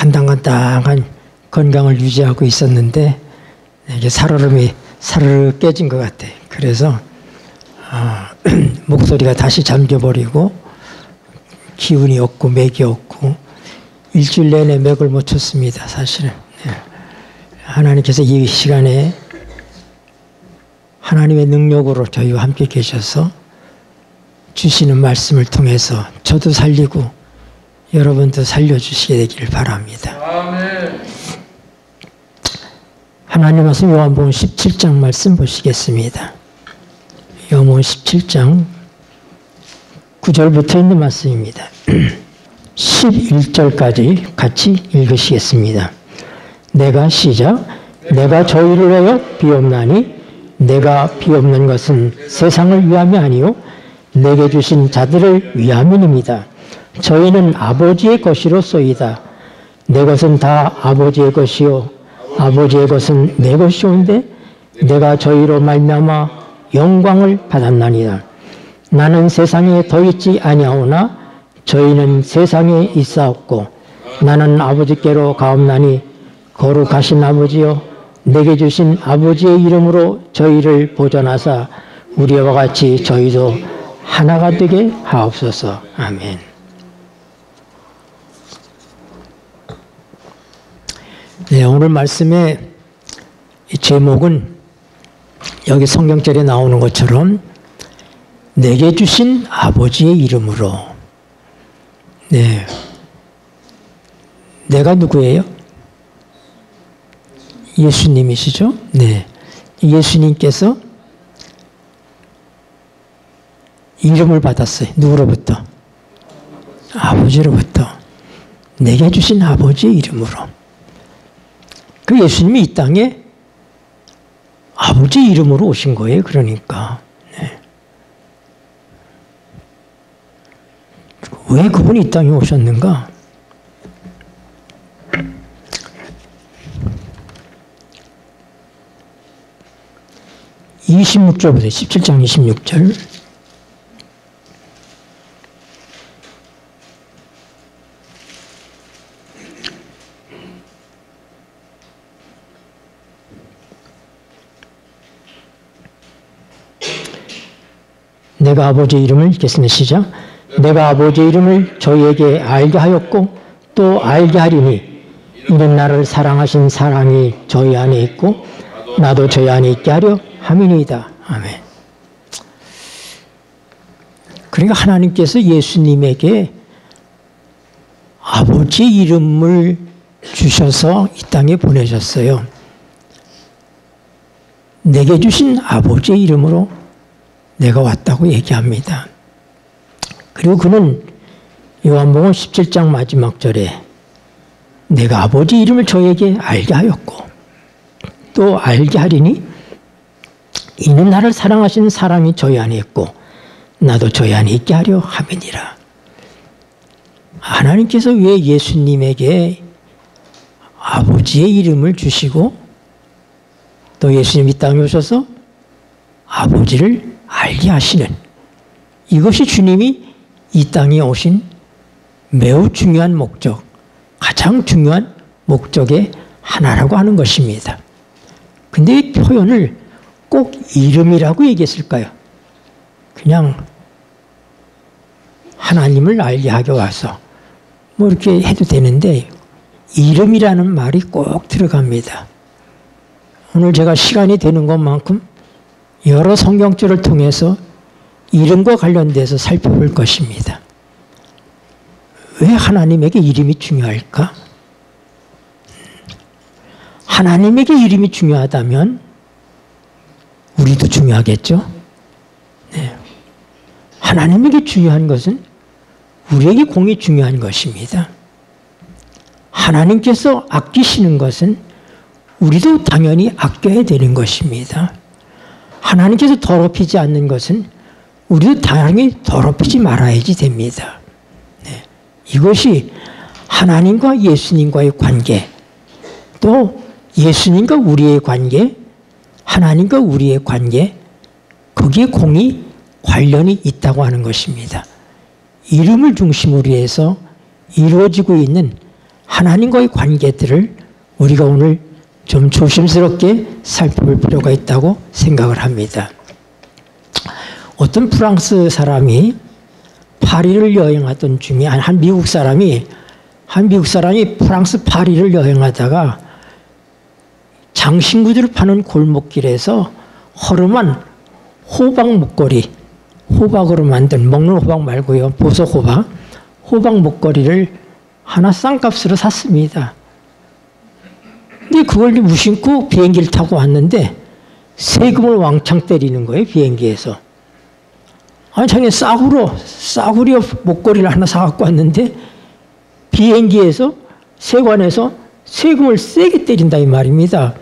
간당간당한 건강을 유지하고 있었는데 이게 살얼음이 사르르 깨진 것 같아. 그래서 목소리가 다시 잠겨버리고 기운이 없고 맥이 없고 일주일 내내 맥을 못 쳤습니다. 사실은. 하나님께서 이 시간에 하나님의 능력으로 저희와 함께 계셔서 주시는 말씀을 통해서 저도 살리고 여러분도 살려주시게 되기를 바랍니다. 아멘. 하나님 말씀 요한복음 17장 말씀 보시겠습니다. 요한복음 17장 9절부터 있는 말씀입니다. 11절까지 같이 읽으시겠습니다. 내가 시작. 내가 저희를 위하여 비옵나니 내가 비옵는 것은 세상을 위함이 아니요 내게 주신 자들을 위함이니이다. 저희는 아버지의 것이로소이다. 내 것은 다 아버지의 것이요 아버지의 것은 내 것이온데 내가 저희로 말미암아 영광을 받았나니라. 나는 세상에 더 있지 아니하오나 저희는 세상에 있사옵고 나는 아버지께로 가옵나니 거룩하신 아버지여 내게 주신 아버지의 이름으로 저희를 보존하사 우리와 같이 저희도 하나가 되게 하옵소서. 아멘. 네, 오늘 말씀의 제목은 여기 성경절에 나오는 것처럼 내게 주신 아버지의 이름으로. 네, 내가 누구예요? 예수님이시죠? 네, 예수님께서 이름을 받았어요. 누구로부터? 아버지로부터. 내게 주신 아버지의 이름으로. 그 예수님이 이 땅에 아버지 이름으로 오신 거예요. 그러니까. 네. 왜 그분이 이 땅에 오셨는가? (26절) 보세요. 17장 26절. 내가 아버지의 이름을 읽겠습니다. 시작. 내가 아버지의 이름을 저희에게 알게 하였고 또 알게 하리니 이는 나를 사랑하신 사랑이 저희 안에 있고 나도 저희 안에 있게 하려 함이니이다. 아멘. 그러니까 하나님께서 예수님에게 아버지의 이름을 주셔서 이 땅에 보내셨어요. 내게 주신 아버지의 이름으로 내가 왔다고 얘기합니다. 그리고 그는 요한복음 17장 마지막 절에 내가 아버지 이름을 저에게 알게 하였고 또 알게 하리니 이는 나를 사랑하신 사랑이 저희 안에 있고 나도 저희 안에 있게 하려 함이니라. 하나님께서 왜 예수님에게 아버지의 이름을 주시고 또 예수님이 이 땅에 오셔서 아버지를 알게 하시는, 이것이 주님이 이 땅에 오신 매우 중요한 목적, 가장 중요한 목적의 하나라고 하는 것입니다. 근데 이 표현을 꼭 이름이라고 얘기했을까요? 그냥 하나님을 알게 하기 와서 뭐 이렇게 해도 되는데 이름이라는 말이 꼭 들어갑니다. 오늘 제가 시간이 되는 것만큼 여러 성경절을 통해서 이름과 관련돼서 살펴볼 것입니다. 왜 하나님에게 이름이 중요할까? 하나님에게 이름이 중요하다면 우리도 중요하겠죠? 네. 하나님에게 중요한 것은 우리에게 공이 중요한 것입니다. 하나님께서 아끼시는 것은 우리도 당연히 아껴야 되는 것입니다. 하나님께서 더럽히지 않는 것은 우리도 당연히 더럽히지 말아야지 됩니다. 네. 이것이 하나님과 예수님과의 관계, 또 예수님과 우리의 관계, 하나님과 우리의 관계, 거기에 공이 관련이 있다고 하는 것입니다. 이름을 중심으로 해서 이루어지고 있는 하나님과의 관계들을 우리가 오늘 좀 조심스럽게 살펴볼 필요가 있다고 생각을 합니다. 어떤 프랑스 사람이 파리를 여행하던 중에 한 미국 사람이 프랑스 파리를 여행하다가 장신구들을 파는 골목길에서 허름한 호박 목걸이, 호박으로 만든, 먹는 호박 말고요, 보석 호박, 호박 목걸이를 하나 싼값으로 샀습니다. 근데 그걸 무심코 비행기를 타고 왔는데 세금을 왕창 때리는 거예요, 비행기에서. 아니, 자기는 싸구려 목걸이를 하나 사갖고 왔는데 비행기에서, 세관에서 세금을 세게 때린다 이 말입니다.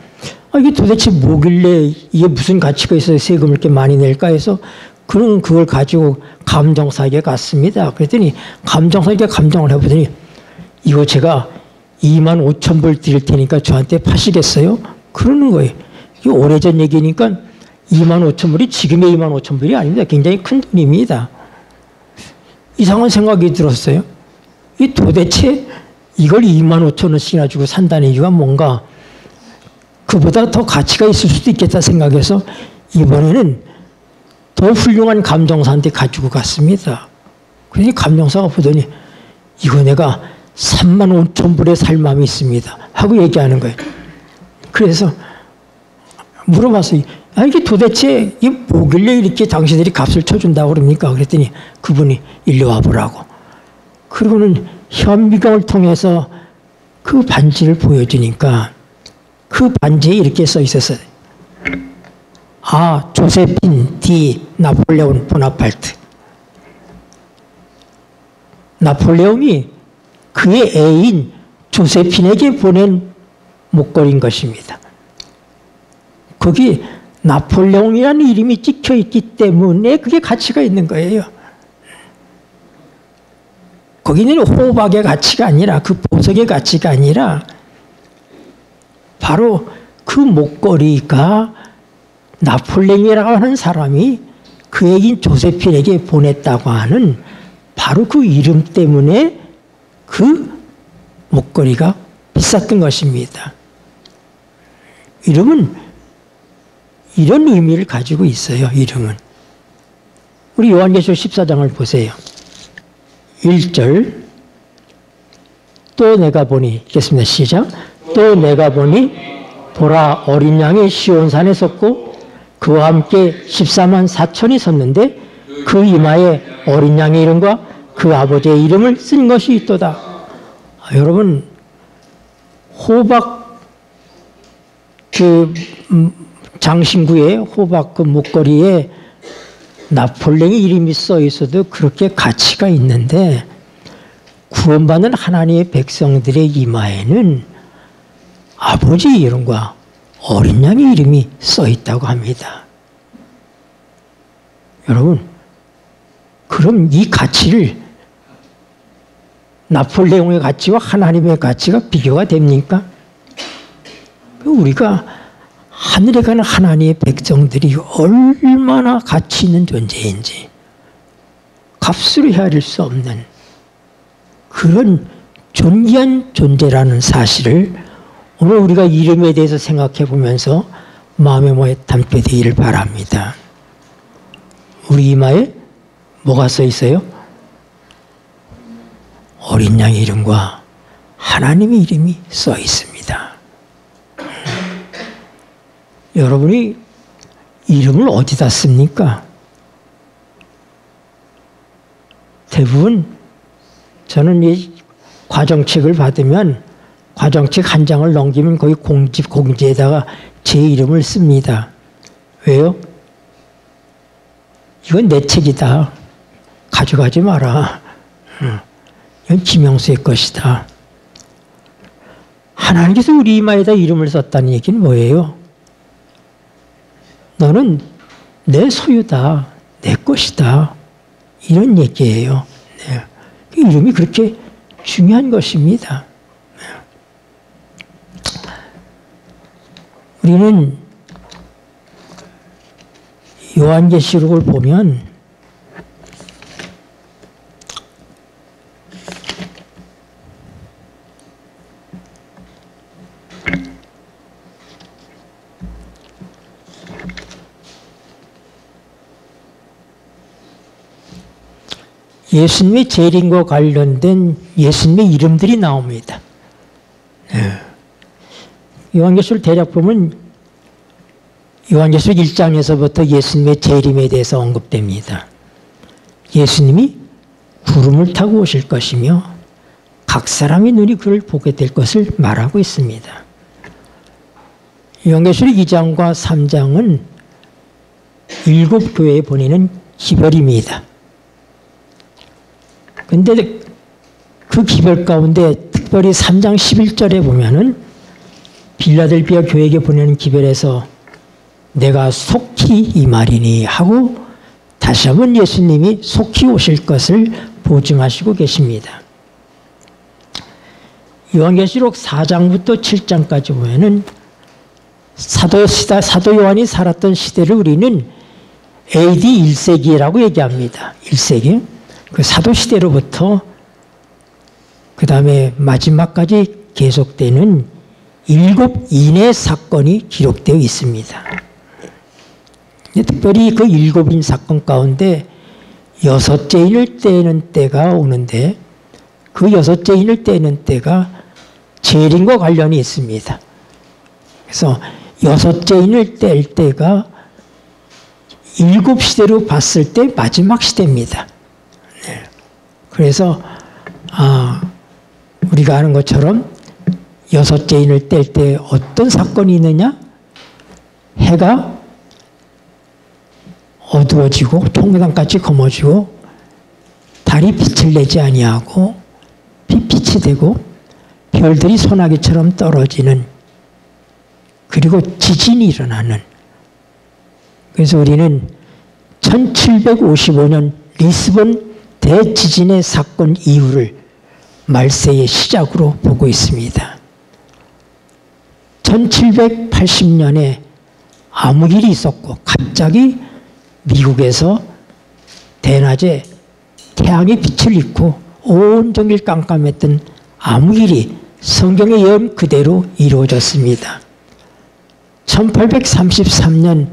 이게 도대체 뭐길래 이게 무슨 가치가 있어서 세금을 이렇게 많이 낼까 해서 그는 그걸 가지고 감정사에게 갔습니다. 그랬더니 감정사에게 감정을 해보더니 이거 제가 25,000불 드릴 테니까 저한테 파시겠어요? 그러는 거예요. 이게 오래전 얘기니까 25,000불이 지금의 25,000불이 아닙니다. 굉장히 큰 돈입니다. 이상한 생각이 들었어요. 이 도대체 이걸 25,000원씩이나 주고 산다는 이유가 뭔가, 그보다 더 가치가 있을 수도 있겠다 생각해서 이번에는 더 훌륭한 감정사한테 가지고 갔습니다. 그러니 감정사가 보더니 이거 내가 35,000불에 살 마음이 있습니다 하고 얘기하는 거예요. 그래서 물어봤어요. 이게 도대체 이게 뭐길래 이렇게 당신들이 값을 쳐준다고 그럽니까? 그랬더니 그분이 일로 와보라고. 그러고는 현미경을 통해서 그 반지를 보여주니까 그 반지에 이렇게 써 있었어요. 조세핀 디 나폴레온 보나파르트. 나폴레옹이 그의 애인 조세핀에게 보낸 목걸이인 것입니다. 거기 나폴레옹이라는 이름이 찍혀 있기 때문에 그게 가치가 있는 거예요. 거기는 호박의 가치가 아니라, 그 보석의 가치가 아니라 바로 그 목걸이가 나폴레옹이라고 하는 사람이 그 애인 조세핀에게 보냈다고 하는 바로 그 이름 때문에 그 목걸이가 비쌌던 것입니다. 이름은 이런 의미를 가지고 있어요. 이름은. 우리 요한계시록 14장을 보세요. 1절. 또 내가 보니, 읽겠습니다. 시작. 또 내가 보니 보라, 어린 양이 시온산에 섰고 그와 함께 14만 4천이 섰는데 그 이마에 어린 양의 이름과 그 아버지의 이름을 쓴 것이 있도다. 여러분, 호박 장신구의 호박 그 목걸이에 나폴레옹의 이름이 써 있어도 그렇게 가치가 있는데, 구원받는 하나님의 백성들의 이마에는 아버지의 이름과 어린 양의 이름이 써 있다고 합니다. 여러분, 그럼 이 가치를, 나폴레옹의 가치와 하나님의 가치가 비교가 됩니까? 우리가 하늘에 가는 하나님의 백성들이 얼마나 가치 있는 존재인지 값으로 헤아릴 수 없는 그런 존귀한 존재라는 사실을 오늘 우리가 이름에 대해서 생각해 보면서 마음에 뭐에 담게 되기를 바랍니다. 우리 이마에 뭐가 써 있어요? 어린 양의 이름과 하나님의 이름이 써 있습니다. 여러분이 이름을 어디다 씁니까? 대부분 저는 이 과정책을 받으면 과정책 한 장을 넘기면 거기 공지에다가 제 이름을 씁니다. 왜요? 이건 내 책이다. 가져가지 마라. 이건 김영수의 것이다. 하나님께서 우리 이마에다 이름을 썼다는 얘기는 뭐예요? 너는 내 소유다. 내 것이다. 이런 얘기예요. 네. 이름이 그렇게 중요한 것입니다. 우리는 요한계시록을 보면 예수님의 재림과 관련된 예수님의 이름들이 나옵니다. 요한계시록 대략 보면 요한계시록 1장에서부터 예수님의 재림에 대해서 언급됩니다. 예수님이 구름을 타고 오실 것이며 각 사람의 눈이 그를 보게 될 것을 말하고 있습니다. 요한계시록 2장과 3장은 7교회에 보내는 기별입니다. 그런데 그 기별 가운데 특별히 3장 11절에 보면은 빌라델비아 교회에게 보내는 기별에서 내가 속히 이 말이니 하고 다시 한번 예수님이 속히 오실 것을 보증하시고 계십니다. 요한계시록 4장부터 7장까지 보면은 사도 요한이 살았던 시대를 우리는 AD 1세기라고 얘기합니다. 1세기. 그 사도 시대로부터 그 다음에 마지막까지 계속되는 7 인의 사건이 기록되어 있습니다. 특별히 그 7인 사건 가운데 6째 인을 떼는 때가 오는데 그 6째 인을 떼는 때가 재림과 관련이 있습니다. 그래서 6째 인을 뗄 때가 7시대로 봤을 때 마지막 시대입니다. 그래서 우리가 아는 것처럼 6째 인을 뗄 때 어떤 사건이 있느냐? 해가 어두워지고 통배당같이 검어지고 달이 빛을 내지 아니하고 빛이 되고 별들이 소나기처럼 떨어지는 그리고 지진이 일어나는 그래서 우리는 1755년 리스본 대지진의 사건 이후를 말세의 시작으로 보고 있습니다. 1780년에 아무 일이 있었고 갑자기 미국에서 대낮에 태양의 빛을 잃고 온 종일 깜깜했던 아무 일이 성경의 예언 그대로 이루어졌습니다. 1833년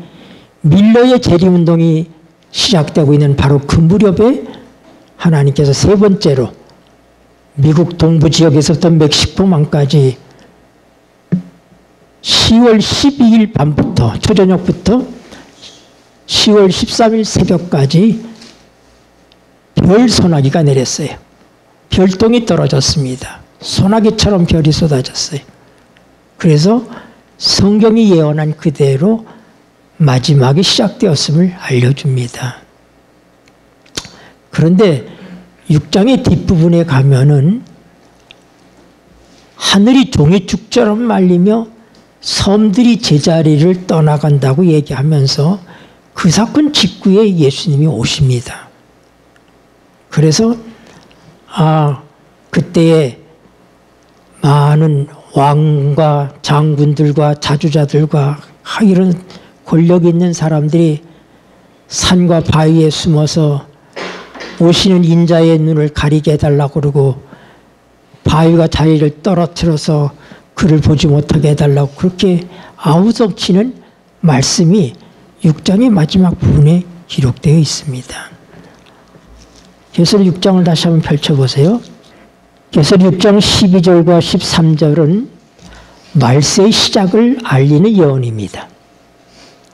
밀러의 재림운동이 시작되고 있는 바로 그 무렵에 하나님께서 세 번째로 미국 동부 지역에서부터 멕시코만까지 10월 12일 밤부터 초저녁부터 10월 13일 새벽까지 별 소나기가 내렸어요. 별똥이 떨어졌습니다. 소나기처럼 별이 쏟아졌어요. 그래서 성경이 예언한 그대로 마지막이 시작되었음을 알려줍니다. 그런데 6장의 뒷부분에 가면은 하늘이 종이축처럼 말리며 섬들이 제자리를 떠나간다고 얘기하면서 그 사건 직후에 예수님이 오십니다. 그래서 그때에 많은 왕과 장군들과 자주자들과 이런 권력 있는 사람들이 산과 바위에 숨어서 오시는 인자의 눈을 가리게 해달라고 그러고 바위가 자리를 떨어뜨려서 그를 보지 못하게 해달라고 그렇게 아우성치는 말씀이 6장의 마지막 부분에 기록되어 있습니다. 계시록 6장을 다시 한번 펼쳐보세요. 계시록 6장 12절과 13절은 말세의 시작을 알리는 예언입니다.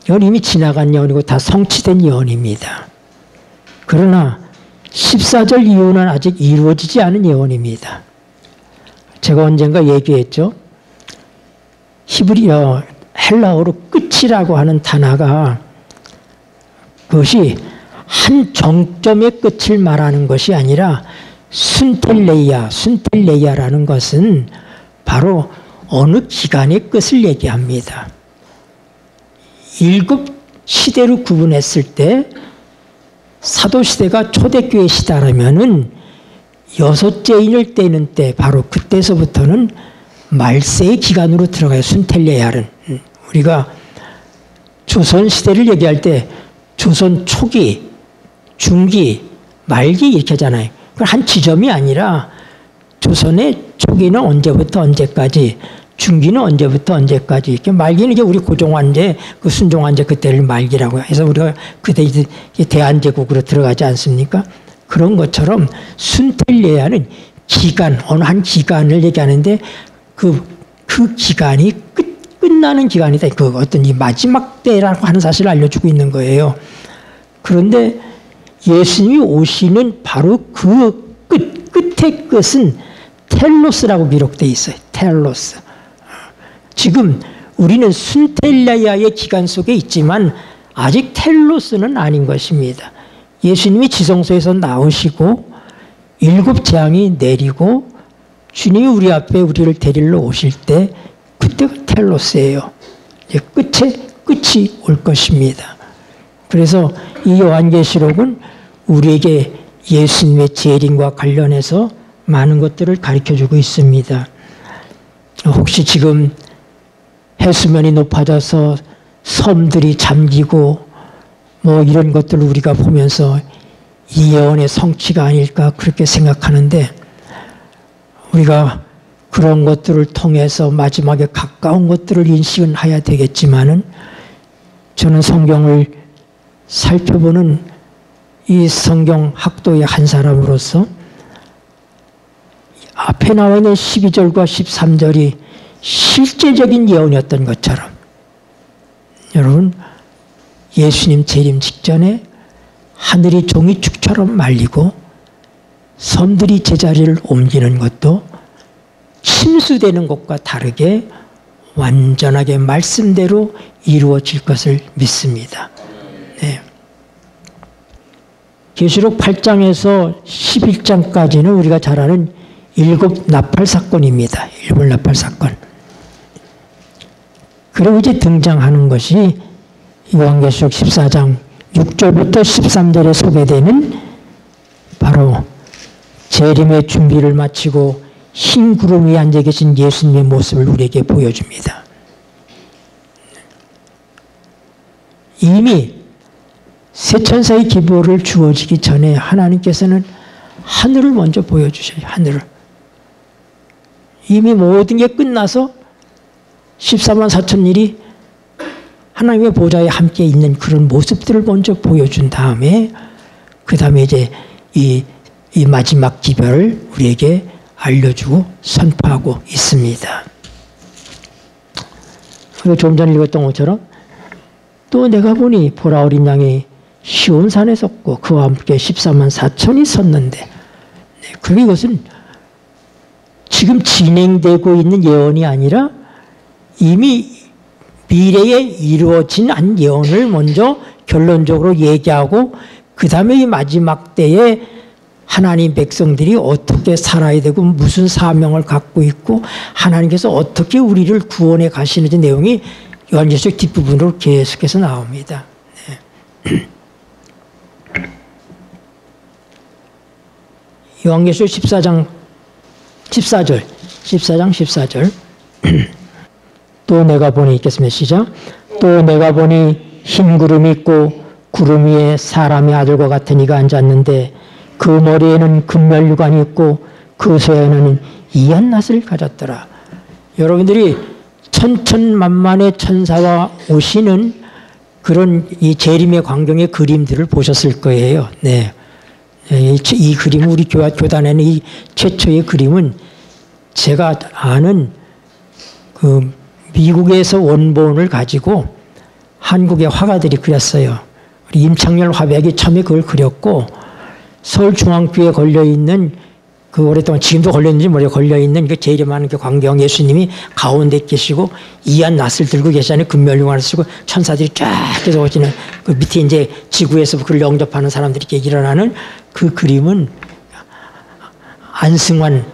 이건 이미 지나간 예언이고 다 성취된 예언입니다. 그러나 14절 이후는 아직 이루어지지 않은 예언입니다. 제가 언젠가 얘기했죠. 헬라어로 끝이라고 하는 단어가 그것이 한 정점의 끝을 말하는 것이 아니라 순텔레이아라는 것은 바로 어느 기간의 끝을 얘기합니다. 7 시대로 구분했을 때 사도시대가 초대교회 시대라면은 6째 인을 떼는 때 바로 그때서부터는 말세의 기간으로 들어가요. 순텔레이아는. 우리가 조선시대를 얘기할 때 조선 초기, 중기, 말기 이렇게 하잖아요. 한 지점이 아니라 조선의 초기는 언제부터 언제까지, 중기는 언제부터 언제까지, 이렇게 말기는 이제 우리 고종환제, 그 순종환제 그때를 말기라고 해서 우리가 그때 대한제국으로 들어가지 않습니까? 그런 것처럼 순텔레아는 기간, 어느 한 기간을 얘기하는데 그 기간이 끝나는 기간이다. 그 어떤 이 마지막 때라고 하는 사실을 알려주고 있는 거예요. 그런데 예수님이 오시는 바로 그 끝의 끝은 텔로스라고 기록되어 있어요. 텔로스. 지금 우리는 순텔레아의 기간 속에 있지만 아직 텔로스는 아닌 것입니다. 예수님이 지성소에서 나오시고 7 재앙이 내리고 주님이 우리 앞에 우리를 데리러 오실 때 그때가 텔로스예요. 이제 끝이 올 것입니다. 그래서 이 요한계시록은 우리에게 예수님의 재림과 관련해서 많은 것들을 가르쳐주고 있습니다. 혹시 지금 해수면이 높아져서 섬들이 잠기고 뭐 이런 것들을 우리가 보면서 이 예언의 성취가 아닐까 그렇게 생각하는데 우리가 그런 것들을 통해서 마지막에 가까운 것들을 인식은 해야 되겠지만은 저는 성경을 살펴보는 이 성경 학도의 한 사람으로서 앞에 나와 있는 12절과 13절이 실제적인 예언이었던 것처럼 여러분 예수님 재림 직전에 하늘이 종이축처럼 말리고 섬들이 제자리를 옮기는 것도 침수되는 것과 다르게 완전하게 말씀대로 이루어질 것을 믿습니다. 네. 계시록 8장에서 11장까지는 우리가 잘 아는 7 나팔 사건입니다. 7 나팔 사건. 그리고 이제 등장하는 것이 요한계시록 14장 6절부터 13절에 소개되는 바로 재림의 준비를 마치고 흰 구름 위에 앉아 계신 예수님의 모습을 우리에게 보여줍니다. 이미 새 천사의 기보를 주어지기 전에 하나님께서는 하늘을 먼저 보여주셔요. 하늘을. 이미 모든 게 끝나서 14만 4천 일이 하나님의 보좌에 함께 있는 그런 모습들을 먼저 보여준 다음에 그 다음에 이제 이 마지막 기별을 우리에게 알려주고 선포하고 있습니다. 그리고 좀 전에 읽었던 것처럼 또 내가 보니 보라 어린 양이 시온산에 섰고 그와 함께 14만 4천이 섰는데 그리고 이것은 지금 진행되고 있는 예언이 아니라 이미 미래에 이루어진 한 예언을 먼저 결론적으로 얘기하고 그 다음에 이 마지막 때에 하나님 백성들이 어떻게 살아야 되고 무슨 사명을 갖고 있고 하나님께서 어떻게 우리를 구원해 가시는지 내용이 요한계시록 뒷부분으로 계속해서 나옵니다. 네. 요한계시록 14장 14절 또 내가 보니 읽겠습니다. 시작. 또 내가 보니 흰 구름이 있고 구름 위에 사람의 아들과 같은 이가 앉았는데 그 머리에는 금면류관이 있고 그 쇠에는 이한 낫을 가졌더라. 여러분들이 천천만만의 천사와 오시는 그런 이 재림의 광경의 그림들을 보셨을 거예요. 네. 이 그림은 우리 교단에는 이 최초의 그림은 제가 아는 그 미국에서 원본을 가지고 한국의 화가들이 그렸어요. 우리 임창열 화백이 처음에 그걸 그렸고 서울중앙교회에 걸려있는 그 오랫동안 지금도 걸려있는지 모르겠어요. 걸려있는 그 재림하는 그 광경 예수님이 가운데 계시고 이한 낫을 들고 계시잖아요. 금면류관을 쓰고 천사들이 쫙 해서 오시는 그 밑에 이제 지구에서 그걸 영접하는 사람들이 이렇게 일어나는 그 그림은 안승환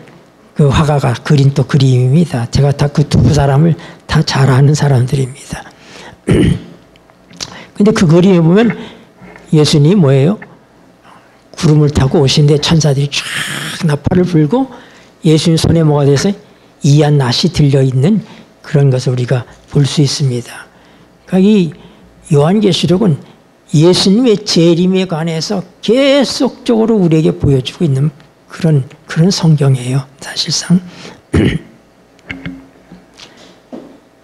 그 화가가 그린 또 그림입니다. 제가 다 그 두 사람을 다 잘 아는 사람들입니다. 근데 그 그림에 보면 예수님이 뭐예요? 구름을 타고 오시는데 천사들이 쫙 나팔을 불고 예수님 손에 뭐가 돼서 이한 낫이 들려있는 그런 것을 우리가 볼 수 있습니다. 그러니까 이 요한계시록은 예수님의 재림에 관해서 계속적으로 우리에게 보여주고 있는 그런 성경이에요. 사실상.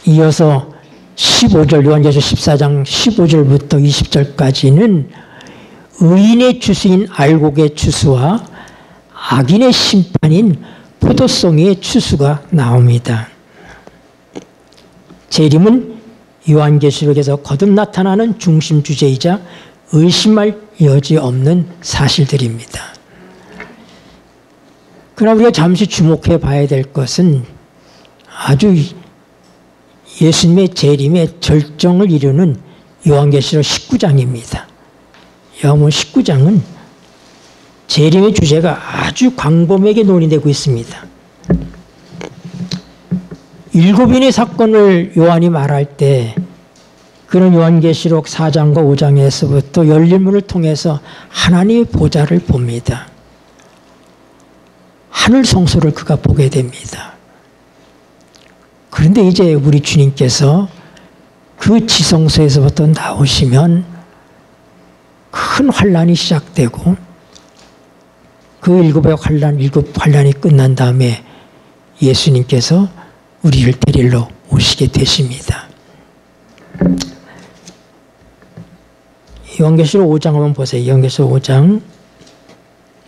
이어서 15절 요한계시록 14장 15절부터 20절까지는 의인의 추수인 알곡의 추수와 악인의 심판인 포도송이의 추수가 나옵니다. 재림은 요한계시록에서 거듭 나타나는 중심 주제이자 의심할 여지 없는 사실들입니다. 그러나 우리가 잠시 주목해 봐야 될 것은 아주 예수님의 재림의 절정을 이루는 요한계시록 19장입니다. 요한복음 19장은 재림의 주제가 아주 광범위하게 논의되고 있습니다. 일곱인의 사건을 요한이 말할 때 그런 요한계시록 4장과 5장에서부터 열린 문을 통해서 하나님의 보좌를 봅니다. 하늘 성소를 그가 보게 됩니다. 그런데 이제 우리 주님께서 그 지성소에서부터 나오시면 큰 환란이 시작되고 그 일곱 환란이 끝난 다음에 예수님께서 우리를 데리러 오시게 되십니다. 요한계시록 5장 한번 보세요. 요한계시록 5장.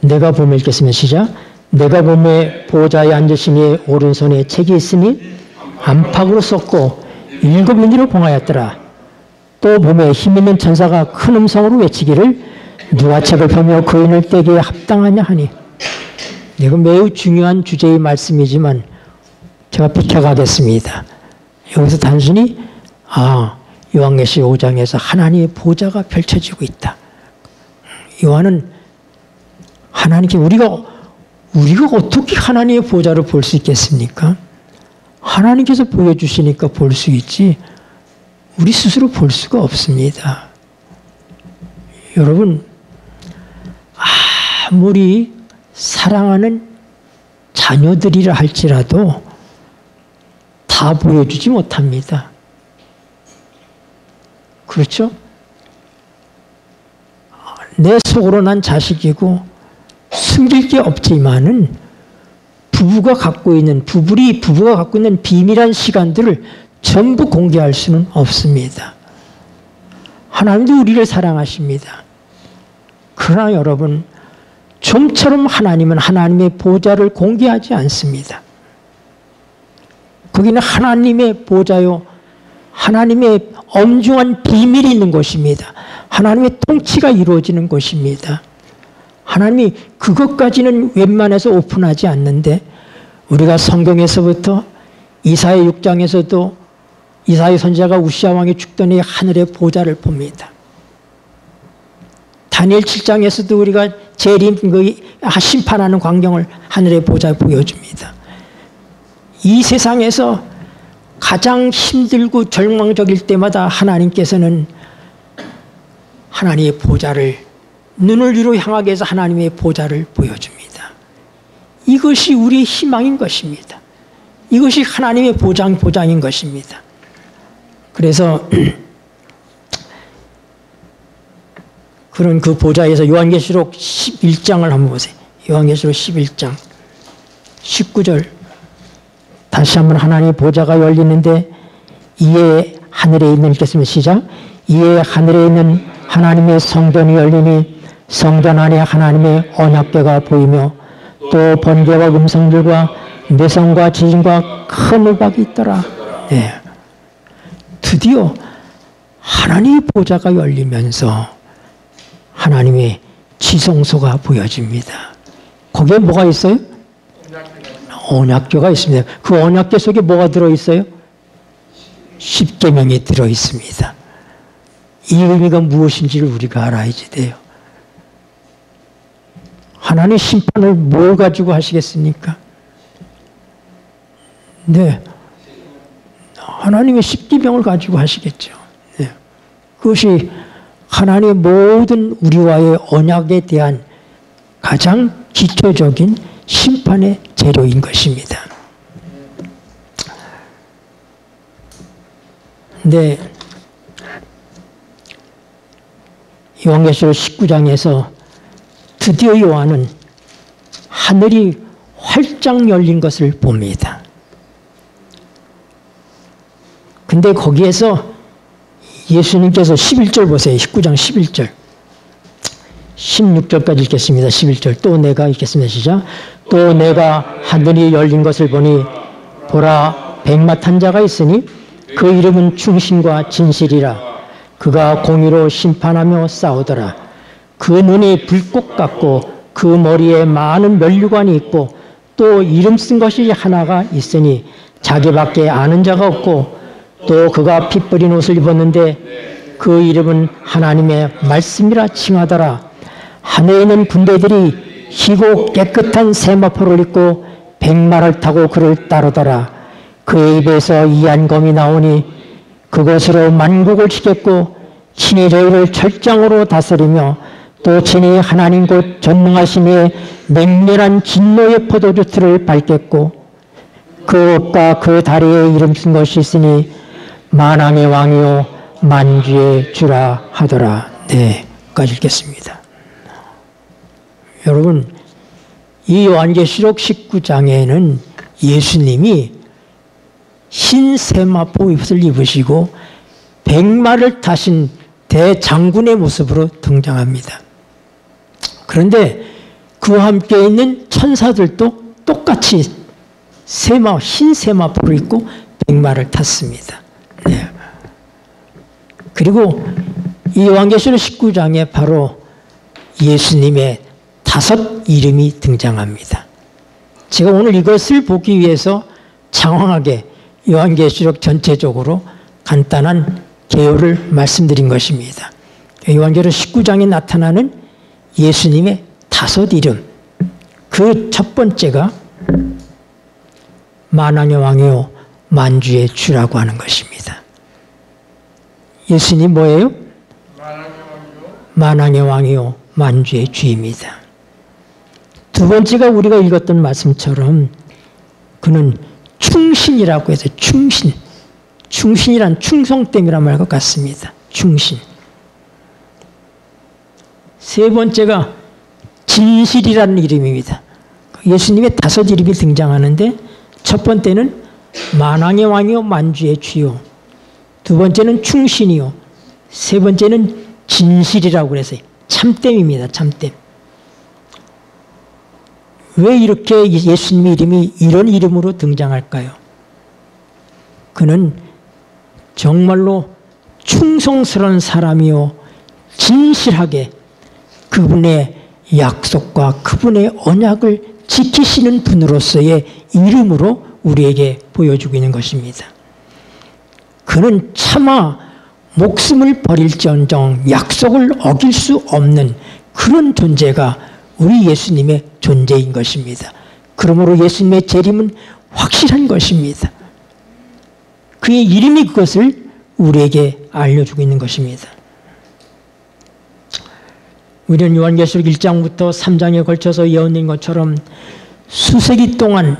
내가 보며 읽겠습니다. 시작. 내가 보며 보좌에 앉으신 이의 오른손에 책이 있으니 안팎으로 썼고 일곱 인으로 봉하였더라. 또 보며 힘있는 천사가 큰 음성으로 외치기를 누가 책을 펴며 그 인을 떼기에 합당하냐 하니. 이건 매우 중요한 주제의 말씀이지만 제가 비켜가겠습니다. 여기서 단순히 요한계시록 5장에서 하나님의 보좌가 펼쳐지고 있다. 요한은 하나님께 우리가 어떻게 하나님의 보좌를 볼 수 있겠습니까? 하나님께서 보여주시니까 볼 수 있지 우리 스스로 볼 수가 없습니다. 여러분, 아무리 사랑하는 자녀들이라 할지라도 다 보여주지 못합니다. 그렇죠? 내 속으로 난 자식이고 숨길 게 없지만은 부부가 갖고 있는 비밀한 시간들을 전부 공개할 수는 없습니다. 하나님도 우리를 사랑하십니다. 그러나 여러분, 좀처럼 하나님은 하나님의 보좌를 공개하지 않습니다. 거기는 하나님의 보좌요, 하나님의 엄중한 비밀이 있는 곳입니다. 하나님의 통치가 이루어지는 곳입니다. 하나님이 그것까지는 웬만해서 오픈하지 않는데 우리가 성경에서부터 이사야 6장에서도 이사야 선지자가 우시아 왕이 죽던 이 하늘의 보좌를 봅니다. 다니엘 7장에서도 우리가 재림 심판하는 광경을 하늘의 보좌에 보여줍니다. 이 세상에서 가장 힘들고 절망적일 때마다 하나님께서는 하나님의 보좌를 눈을 위로 향하게 해서 하나님의 보좌를 보여줍니다. 이것이 우리의 희망인 것입니다. 이것이 하나님의 보장인 것입니다. 그래서 그런 그 보좌에서 요한계시록 11장을 한번 보세요. 요한계시록 11장 19절 다시 한번 하나님의 보좌가 열리는데 이에 하늘에 있는 읽겠습니다. 시작. 이에 하늘에 있는 하나님의 성전이 열리니 성전 안에 하나님의 언약궤가 보이며 또 번개와 음성들과 내성과 지진과 큰 우박이 있더라. 네. 드디어 하나님의 보좌가 열리면서 하나님의 지성소가 보여집니다. 거기에 뭐가 있어요? 언약궤가 있습니다. 그 언약궤 속에 뭐가 들어있어요? 십계명이 들어있습니다. 이 의미가 무엇인지를 우리가 알아야지 돼요. 하나님 심판을 뭘 가지고 하시겠습니까? 네. 하나님의 십계명을 가지고 하시겠죠. 네. 그것이 하나님의 모든 우리와의 언약에 대한 가장 기초적인 심판의 재료인 것입니다. 네. 요한계시록 19장에서 드디어 요한은 하늘이 활짝 열린 것을 봅니다. 근데 거기에서 예수님께서 11절 보세요. 19장 11절. 16절까지 읽겠습니다. 11절 또 내가 읽겠습니다. 시작. 또 내가 하늘이 열린 것을 보니 보라 백마탄 자가 있으니 그 이름은 충신과 진실이라. 그가 공의로 심판하며 싸우더라. 그 눈이 불꽃 같고 그 머리에 많은 면류관이 있고 또 이름 쓴 것이 하나가 있으니 자기밖에 아는 자가 없고 또 그가 피 뿌린 옷을 입었는데 그 이름은 하나님의 말씀이라 칭하더라. 하늘에 있는 군대들이 희고 깨끗한 세마포를 입고 백마를 타고 그를 따르더라. 그의 입에서 이한 검이 나오니 그것으로 만국을 치겠고 친히 저희를 철장으로 다스리며 또 친히 하나님 곧 전능하신 이의 맹렬한 진노의 포도주틀을 밟겠고 그 옷과 그 다리에 이름 쓴 것이 있으니 만왕의 왕이요 만주의 주라 하더라. 네, 까지 읽겠습니다. 여러분, 이 요한계시록 19장에는 예수님이 흰 세마포 옷을 입으시고 백마를 타신 대장군의 모습으로 등장합니다. 그런데 그와 함께 있는 천사들도 똑같이 흰 세마포를 입고 백마를 탔습니다. 네. 그리고 이 요한계시록 19장에 바로 예수님의 5 이름이 등장합니다. 제가 오늘 이것을 보기 위해서 장황하게 요한계시록 전체적으로 간단한 개요를 말씀드린 것입니다. 요한계시록 19장에 나타나는 예수님의 5 이름, 그 첫 번째가 만왕의 왕이요 만주의 주라고 하는 것입니다. 예수님 뭐예요? 만왕의 왕이요 만주의 주입니다. 두 번째가 우리가 읽었던 말씀처럼 그는 충신이라고 해서 충신. 충신이란 충성됨이란 말과 같습니다. 충신. 세 번째가 진실이라는 이름입니다. 예수님의 5 이름이 등장하는데 첫 번째는 만왕의 왕이요 만주의 주요. 두 번째는 충신이요. 세 번째는 진실이라고 해서 참됨입니다. 참됨. 왜 이렇게 예수님의 이름이 이런 이름으로 등장할까요? 그는 정말로 충성스러운 사람이요 진실하게 그분의 약속과 그분의 언약을 지키시는 분으로서의 이름으로 우리에게 보여주고 있는 것입니다. 그는 차마 목숨을 버릴지언정 약속을 어길 수 없는 그런 존재가 우리 예수님의 존재인 것입니다. 그러므로 예수님의 재림은 확실한 것입니다. 그의 이름이 그것을 우리에게 알려주고 있는 것입니다. 우리는 요한계시록 1장부터 3장에 걸쳐서 예언된 것처럼 수세기 동안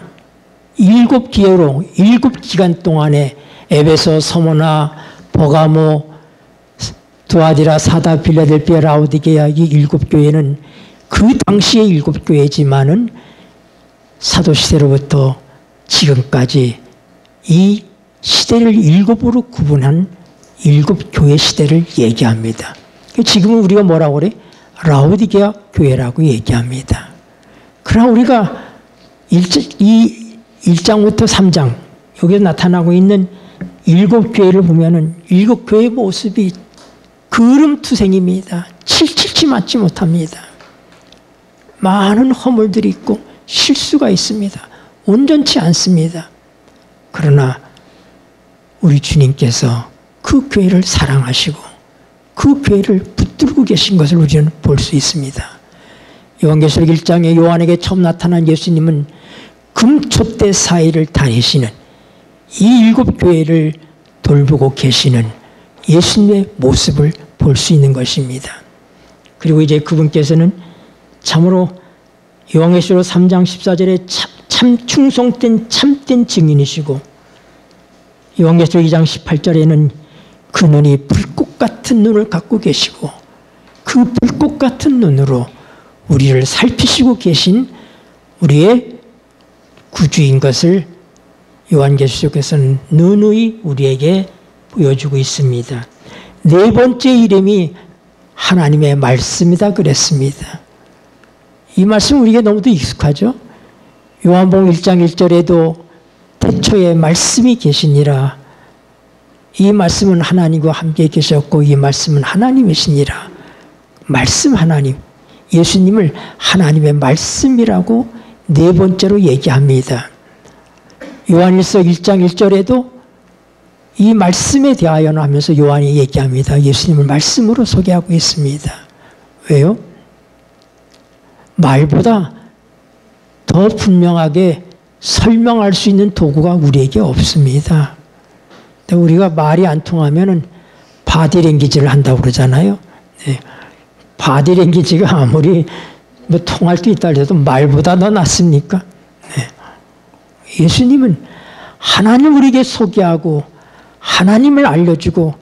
7기회로 7기간 동안에 에베소, 서모나, 버가모, 두아디라, 사다, 빌라델피아, 라오디게아 이 7교회는 그 당시의 7교회지만은 사도시대로부터 지금까지 이 시대를 7으로 구분한 7교회 시대를 얘기합니다. 지금은 우리가 뭐라고 그래? 라오디게아 교회라고 얘기합니다. 그러나 우리가 이 1장부터 3장 여기에 나타나고 있는 7교회를 보면은 7교회의 모습이 그름투생입니다. 칠칠치 맞지 못합니다. 많은 허물들이 있고 실수가 있습니다. 온전치 않습니다. 그러나 우리 주님께서 그 교회를 사랑하시고 그 교회를 붙들고 계신 것을 우리는 볼 수 있습니다. 요한계시록 1장에 요한에게 처음 나타난 예수님은 금촛대 사이를 다니시는 이 7교회를 돌보고 계시는 예수님의 모습을 볼 수 있는 것입니다. 그리고 이제 그분께서는 참으로 요한계시록 3장 14절에 참 충성된 참된 증인이시고 요한계시록 2장 18절에는 그 눈이 불꽃 같은 눈을 갖고 계시고 그 불꽃 같은 눈으로 우리를 살피시고 계신 우리의 구주인 것을 요한계시록에서는 누누이 우리에게 보여주고 있습니다. 네 번째 이름이 하나님의 말씀이다 그랬습니다. 이 말씀 우리에게 너무도 익숙하죠. 요한복음 1장 1절에도 태초에 말씀이 계시니라. 이 말씀은 하나님과 함께 계셨고 이 말씀은 하나님이시니라. 말씀 하나님, 예수님을 하나님의 말씀이라고 네 번째로 얘기합니다. 요한일서 1장 1절에도 이 말씀에 대하여 하면서 요한이 얘기합니다. 예수님을 말씀으로 소개하고 있습니다. 왜요? 말보다 더 분명하게 설명할 수 있는 도구가 우리에게 없습니다. 우리가 말이 안 통하면은 바디랭귀지를 한다고 그러잖아요. 네. 바디랭귀지가 아무리 뭐 통할 수 있다 해도 말보다 더 낫습니까? 네. 예수님은 하나님 우리에게 소개하고 하나님을 알려주고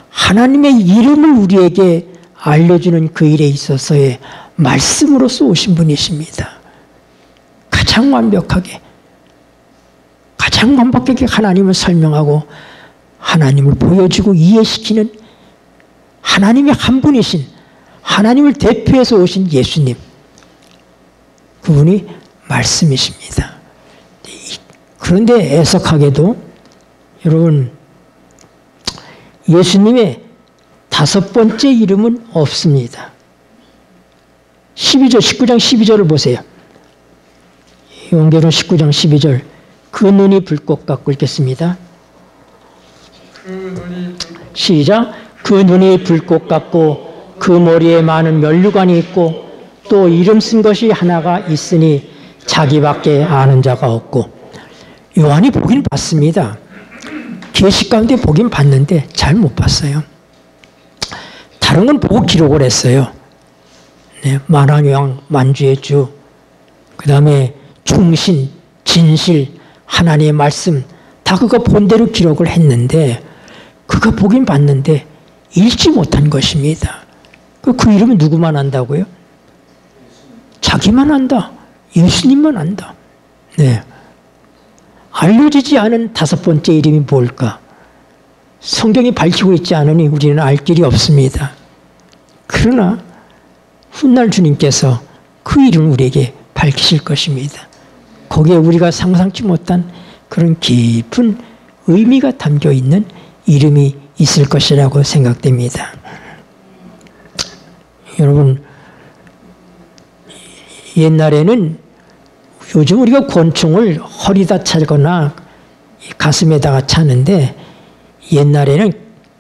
하나님의 이름을 우리에게 알려주는 그 일에 있어서의 말씀으로서 오신 분이십니다. 가장 완벽하게 하나님을 설명하고 하나님을 보여주고 이해시키는 하나님의 한 분이신 하나님을 대표해서 오신 예수님, 그분이 말씀이십니다. 그런데 애석하게도 여러분, 예수님의 다섯 번째 이름은 없습니다. 19장 12절을 보세요. 요한계시록 19장 12절. 그 눈이 불꽃 같고 읽겠습니다. 시작. 그 눈이 불꽃 같고 그 머리에 많은 면류관이 있고 또 이름 쓴 것이 하나가 있으니 자기밖에 아는 자가 없고. 요한이 보긴 봤습니다. 계시 가운데 보긴 봤는데 잘 못 봤어요. 다른 건 보고 기록을 했어요. 네, 만왕왕 만주의 주, 그 다음에 충신, 진실, 하나님의 말씀 다 그거 본대로 기록을 했는데 그거 보긴 봤는데 읽지 못한 것입니다. 그 이름은 누구만 안다고요? 자기만 안다. 예수님만 안다. 네. 알려지지 않은 다섯 번째 이름이 뭘까? 성경이 밝히고 있지 않으니 우리는 알 길이 없습니다. 그러나 훗날 주님께서 그 이름을 우리에게 밝히실 것입니다. 거기에 우리가 상상치 못한 그런 깊은 의미가 담겨 있는 이름이 있을 것이라고 생각됩니다. 여러분, 옛날에는 요즘 우리가 권총을 허리다 차거나 가슴에다가 차는데 옛날에는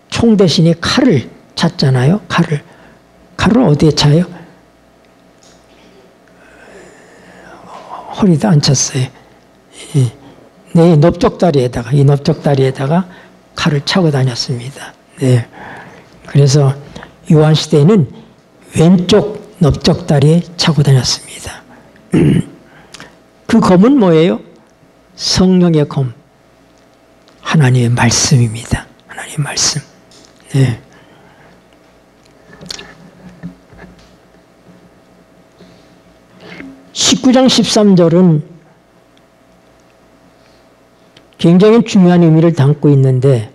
총 대신에 칼을 찼잖아요. 칼을 어디에 차요? 허리도 안 찼어요. 네, 이 넓적다리에다가 칼을 차고 다녔습니다. 네. 그래서 요한 시대에는 왼쪽 넓적다리에 차고 다녔습니다. 그 검은 뭐예요? 성령의 검. 하나님의 말씀입니다. 하나님의 말씀. 네. (19장 13절은) 굉장히 중요한 의미를 담고 있는데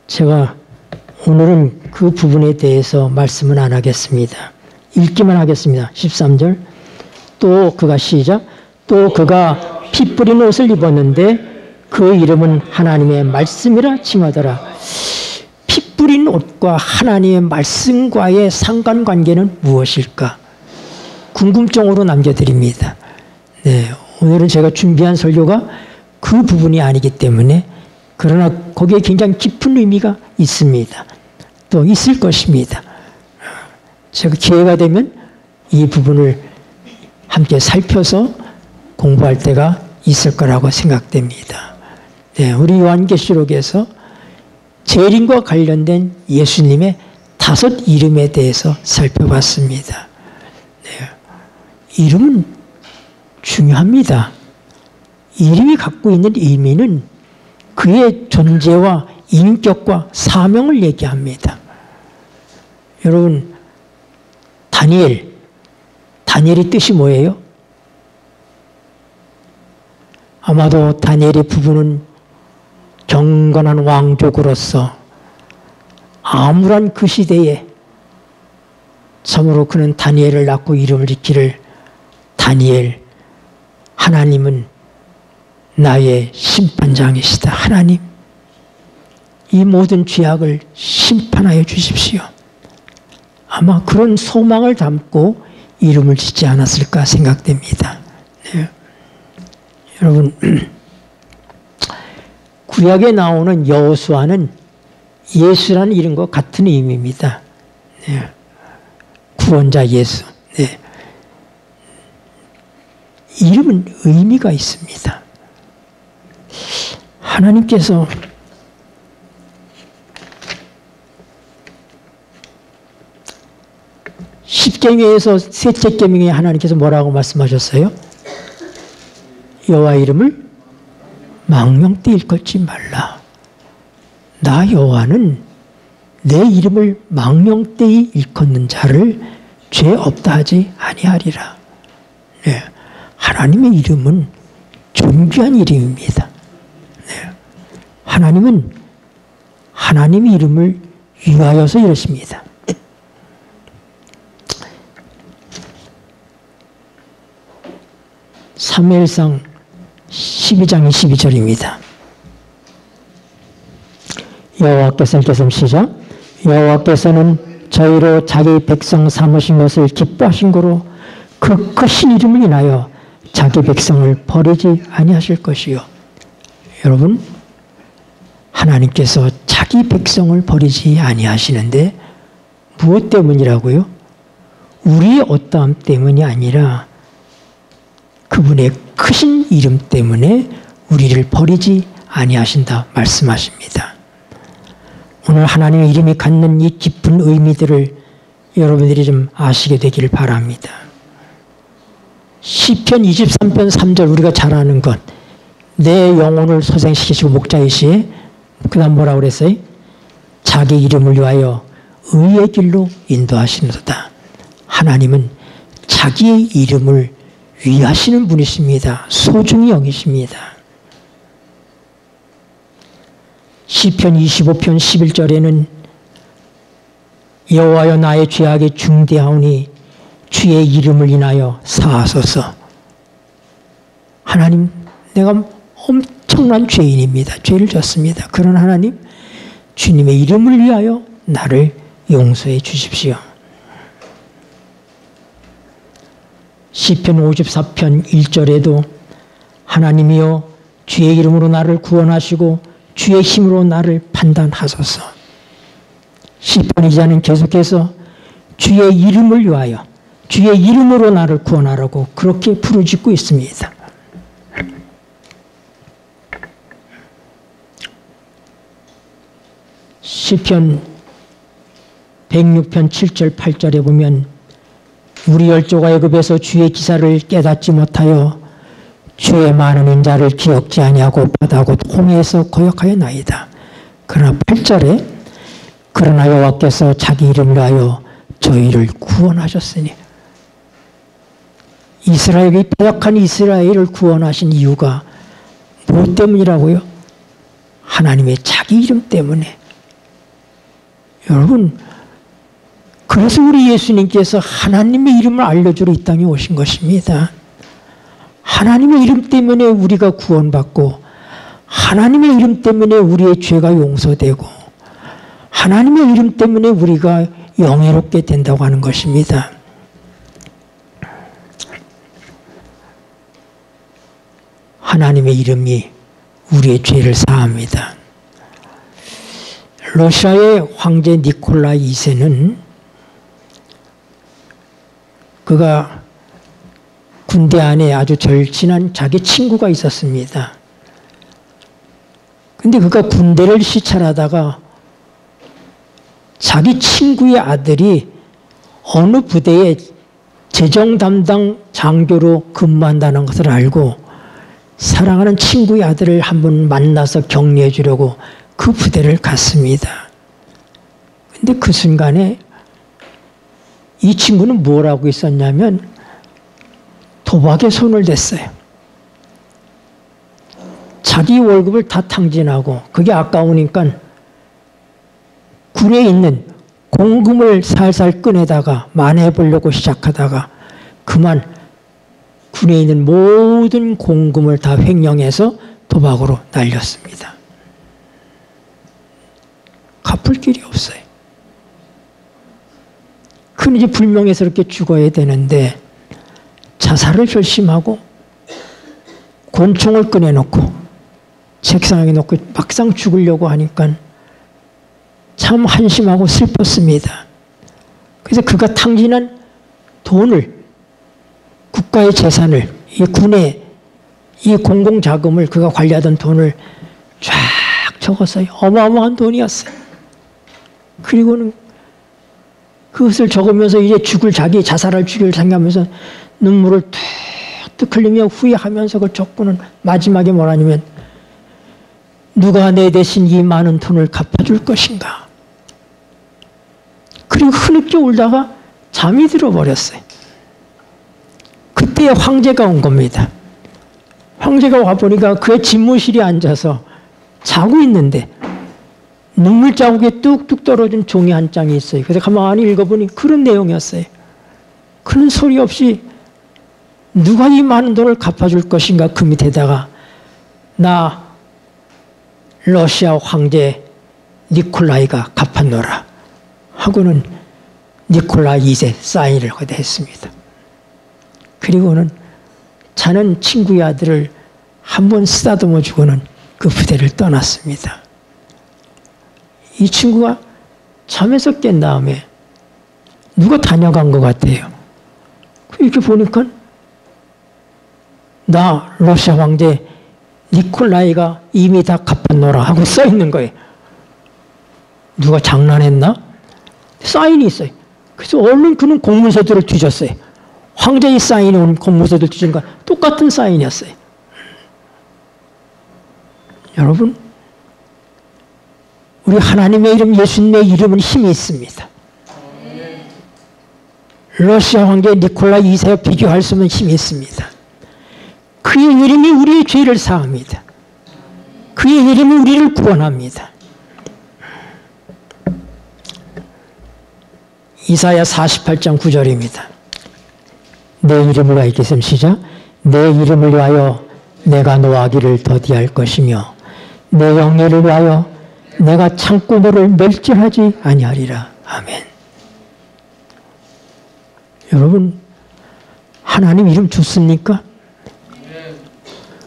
제가 오늘은 그 부분에 대해서 말씀은 안 하겠습니다. 읽기만 하겠습니다. 13절. 또 그가 시작. 또 그가 피 뿌린 옷을 입었는데 그 이름은 하나님의 말씀이라 칭하더라. 피 뿌린 옷과 하나님의 말씀과의 상관관계는 무엇일까? 궁금증으로 남겨드립니다. 네, 오늘은 제가 준비한 설교가 그 부분이 아니기 때문에, 그러나 거기에 굉장히 깊은 의미가 있습니다. 또 있을 것입니다. 제가 기회가 되면 이 부분을 함께 살펴서 공부할 때가 있을 거라고 생각됩니다. 네, 우리 요한계시록에서 재림과 관련된 예수님의 다섯 이름에 대해서 살펴봤습니다. 네, 이름은 중요합니다. 이름이 갖고 있는 의미는 그의 존재와 인격과 사명을 얘기합니다. 여러분, 다니엘의 뜻이 뭐예요? 아마도 다니엘의 부부는 경건한 왕족으로서 암울한 그 시대에 참으로 그는 다니엘을 낳고 이름을 짓기를 다니엘, 하나님은 나의 심판장이시다. 하나님, 이 모든 죄악을 심판하여 주십시오. 아마 그런 소망을 담고 이름을 짓지 않았을까 생각됩니다. 네. 여러분, 구약에 나오는 여호수아는 예수라는 이름과 같은 의미입니다. 네. 구원자 예수. 네. 이름은 의미가 있습니다. 하나님께서 십계명에서 셋째 계명에 하나님께서 뭐라고 말씀하셨어요? 여호와 이름을 망령되이 일컫지 말라. 나 여호와는 내 이름을 망령되이 일컫는 자를 죄 없다 하지 아니하리라. 네. 하나님의 이름은 존귀한 이름입니다. 네. 하나님은 하나님의 이름을 위하여서 이러십니다. 사무엘상 12장 22절입니다. 여호와께서 읽겠습니다. 시작. 여호와께서는 저희로 자기 백성 삼으신 것을 기뻐하신 거로 그 크신 이름을 인하여 자기 백성을 버리지 아니하실 것이요. 여러분, 하나님께서 자기 백성을 버리지 아니하시는데 무엇 때문이라고요? 우리의 어떠함 때문이 아니라 그분의 크신 이름 때문에 우리를 버리지 아니하신다 말씀하십니다. 오늘 하나님의 이름이 갖는 이 깊은 의미들을 여러분들이 좀 아시게 되기를 바랍니다. 시편 23편 3절 우리가 잘 아는 것. 내 영혼을 소생시키시고 목자이시에 그 다음 뭐라고 그랬어요? 자기 이름을 위하여 의의 길로 인도하시는도다. 하나님은 자기의 이름을 위하시는 분이십니다. 소중히 여기십니다. 시편 25편 11절에는 여호와여 나의 죄악이 중대하오니 주의 이름을 인하여 사하소서. 하나님, 내가 엄청난 죄인입니다. 죄를 졌습니다. 그런 하나님, 주님의 이름을 위하여 나를 용서해 주십시오. 시편 54편 1절에도 하나님이여 주의 이름으로 나를 구원하시고 주의 힘으로 나를 판단하소서. 시편 기자는 계속해서 주의 이름을 위하여 주의 이름으로 나를 구원하라고 그렇게 부르짖고 있습니다. 시편 106편 7절 8절에 보면 우리 열조가 애굽에서 주의 기사를 깨닫지 못하여 주의 많은 인자를 기억지 아니하고 바다고 홍해에서 거역하였나이다. 그러나 8절에 그러나 여호와께서 자기 이름을 위하여 저희를 구원하셨으니 이스라엘이 패역한 이스라엘을 구원하신 이유가 무엇 때문이라고요? 하나님의 자기 이름 때문에. 여러분, 그래서 우리 예수님께서 하나님의 이름을 알려주러 이 땅에 오신 것입니다. 하나님의 이름 때문에 우리가 구원받고 하나님의 이름 때문에 우리의 죄가 용서되고 하나님의 이름 때문에 우리가 영예롭게 된다고 하는 것입니다. 하나님의 이름이 우리의 죄를 사합니다. 러시아의 황제 니콜라이 2세는 그가 군대 안에 아주 절친한 자기 친구가 있었습니다. 근데 그가 군대를 시찰하다가 자기 친구의 아들이 어느 부대에 재정 담당 장교로 근무한다는 것을 알고 사랑하는 친구의 아들을 한번 만나서 격려해 주려고 그 부대를 갔습니다. 근데 그 순간에 이 친구는 뭘 하고 있었냐면 도박에 손을 댔어요. 자기 월급을 다 탕진하고 그게 아까우니까 굴에 있는 공금을 살살 꺼내다가 만회해보려고 시작하다가 그만 군에 있는 모든 공금을 다 횡령해서 도박으로 날렸습니다. 갚을 길이 없어요. 그는 이제 불명예스럽게 죽어야 되는데 자살을 결심하고 권총을 꺼내놓고 책상에 놓고 막상 죽으려고 하니까 참 한심하고 슬펐습니다. 그래서 그가 탕진한 돈을, 국가의 재산을, 이 군의 이 공공자금을, 그가 관리하던 돈을 쫙 적었어요. 어마어마한 돈이었어요. 그리고는 그것을 적으면서 이제 자기 자살을 죽일 생각하면서 눈물을 툭툭 흘리며 후회하면서 그걸 적고는 마지막에 뭐라냐면 누가 내 대신 이 많은 돈을 갚아줄 것인가. 그리고 흐느껴 울다가 잠이 들어버렸어요. 그때 황제가 온 겁니다. 황제가 와보니까 그의 집무실에 앉아서 자고 있는데 눈물 자국에 뚝뚝 떨어진 종이 한 장이 있어요. 그래서 가만히 읽어보니 그런 내용이었어요. 그런 소리 없이 누가 이 많은 돈을 갚아줄 것인가. 그 밑에다가 나 러시아 황제 니콜라이가 갚았노라 하고는 니콜라이 2세 사인을 거기다 했습니다. 그리고는 자는 친구의 아들을 한번 쓰다듬어 주고는 그 부대를 떠났습니다. 이 친구가 잠에서 깬 다음에 누가 다녀간 것 같아요. 이렇게 보니까 나 러시아 황제 니콜라이가 이미 다 갚았노라 하고 써 있는 거예요. 누가 장난했나? 사인이 있어요. 그래서 얼른 그는 공문서들을 뒤졌어요. 황제의 사인이 온 공문서들 뒤진 건 똑같은 사인이었어요. 여러분, 우리 하나님의 이름, 예수님의 이름은 힘이 있습니다. 러시아 황제 니콜라이 2세와 비교할 수 없는 힘이 있습니다. 그의 이름이 우리의 죄를 사합니다. 그의 이름이 우리를 구원합니다. 이사야 48장 9절입니다. 내 이름을 위하여 읽겠습니다. 시작. 내 이름을 위하여 내가 노하기를 더디할 것이며 내 영예를 위하여 내가 참고 너를 멸절하지 아니하리라. 아멘. 여러분, 하나님 이름 좋습니까?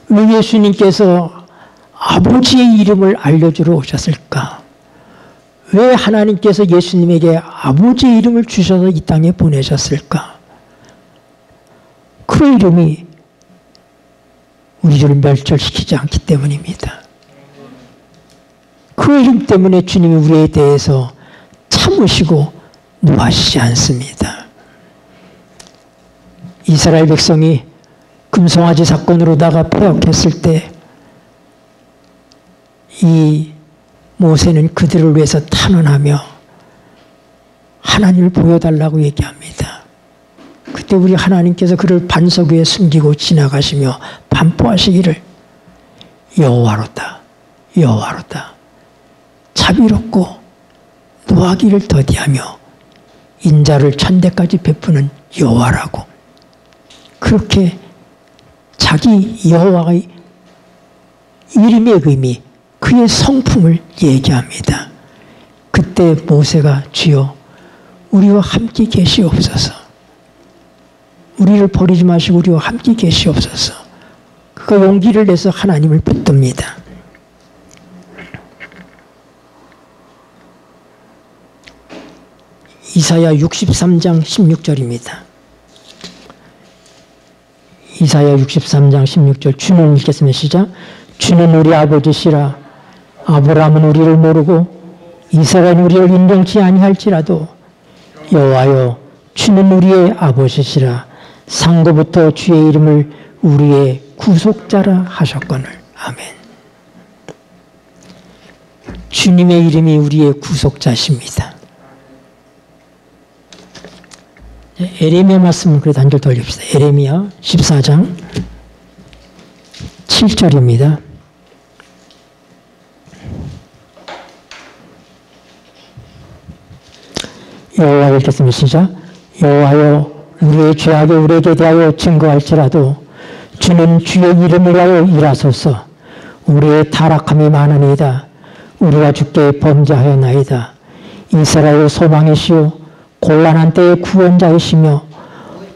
왜 예수님께서 아버지의 이름을 알려주러 오셨을까? 왜 하나님께서 예수님에게 아버지의 이름을 주셔서 이 땅에 보내셨을까? 그 이름이 우리를 멸절시키지 않기 때문입니다. 그 이름 때문에 주님이 우리에 대해서 참으시고 노하시지 않습니다. 이스라엘 백성이 금송아지 사건으로다가 폐역했을 때 이 모세는 그들을 위해서 탄원하며 하나님을 보여달라고 얘기합니다. 그때 우리 하나님께서 그를 반석 위에 숨기고 지나가시며 반포하시기를 여호와로다, 여호와로다, 자비롭고 노하기를 더디하며 인자를 천대까지 베푸는 여호와라고, 그렇게 자기 여호와의 이름의 의미, 그의 성품을 얘기합니다. 그때 모세가 주여 우리와 함께 계시옵소서, 우리를 버리지 마시고 우리와 함께 계시옵소서, 그가 용기를 내서 하나님을 붙듭니다. 이사야 63장 16절입니다. 이사야 63장 16절 주는 읽겠습니다. 시작. 주는 우리 아버지시라. 아브라함은 우리를 모르고 이스라엘은 우리를 인정치 아니할지라도 여호와여 주는 우리의 아버지시라. 상고부터 주의 이름을 우리의 구속자라 하셨거늘. 아멘. 주님의 이름이 우리의 구속자십니다. 에레미야 말씀은 그래도 한 절 더 읽읍시다. 에레미야 14장 7절입니다. 여호와 읽겠습니다. 시작. 여호와여 우리의 죄악이 우리에게 대하여 증거할지라도 주는 주의 이름을 위하여 일하소서. 우리의 타락함이 많으니이다. 우리가 주께 범죄하였나이다. 이스라엘의 소망이시오 곤란한 때의 구원자이시며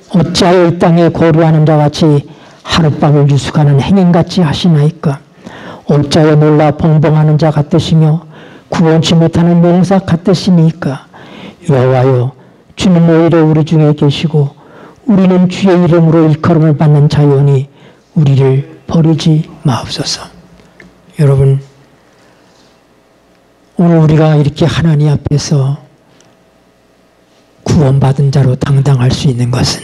어찌하여 이 땅에 고루하는 자같이 하룻밤을 유숙하는 행인같이 하시나이까. 어찌하여 놀라 봉봉하는 자 같으시며 구원치 못하는 용사 같으시니까. 여호와여 주는 오히려 우리 중에 계시고 우리는 주의 이름으로 일컬음을 받는 자요니 우리를 버리지 마옵소서. 여러분, 오늘 우리가 이렇게 하나님 앞에서 구원받은 자로 당당할 수 있는 것은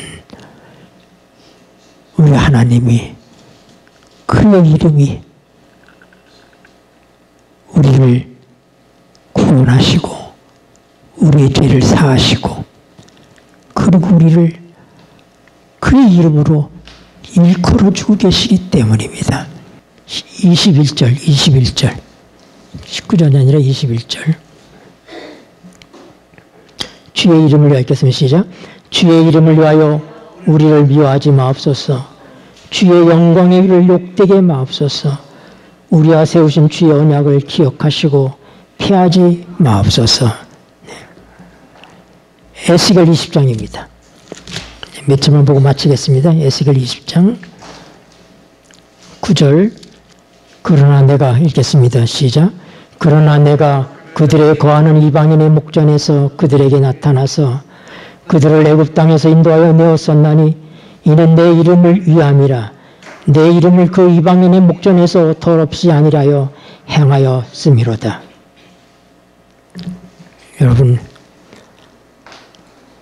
우리 하나님이 그의 이름이 우리를 구원하시고 우리의 죄를 사하시고 그리고 우리를 그의 이름으로 일컬어주고 계시기 때문입니다. 21절 19절이 아니라 21절 주의 이름을 위하여 읽겠습니다. 시작. 주의 이름을 위하여 우리를 미워하지 마옵소서. 주의 영광의 일을 욕되게 마옵소서. 우리와 세우신 주의 언약을 기억하시고 피하지 마옵소서. 네. 에스겔 20장입니다. 몇 절만 보고 마치겠습니다. 에스겔 20장 9절. 그러나 내가 읽겠습니다. 시작. 그러나 내가 그들의 거하는 이방인의 목전에서 그들에게 나타나서 그들을 애굽 땅에서 인도하여 내었었나니 이는 내 이름을 위함이라. 내 이름을 그 이방인의 목전에서 더럽지 아니라여 행하였음이로다. 여러분,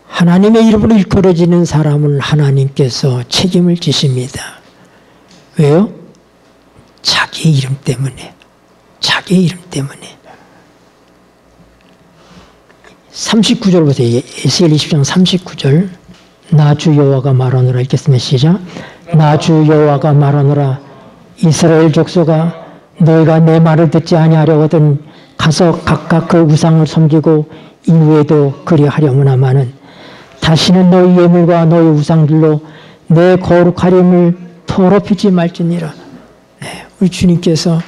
하나님의 이름으로 일컬어지는 사람은 하나님께서 책임을 지십니다. 왜요? 자기 이름 때문에. 자기 이름 때문에. 39절부터 에스겔 20장 39절. 나 주 여호와가 말하노라. 읽겠습니다. 시작. 나 주 여호와가 말하노라. 이스라엘 족속아 너희가 내 말을 듣지 아니하려거든 가서 각각 그 우상을 섬기고 이후에도 그리하려무나마는 다시는 너희 예물과 너희 우상들로 내 거룩하림을 더럽히지 말지니라. 네, 우리 주님께서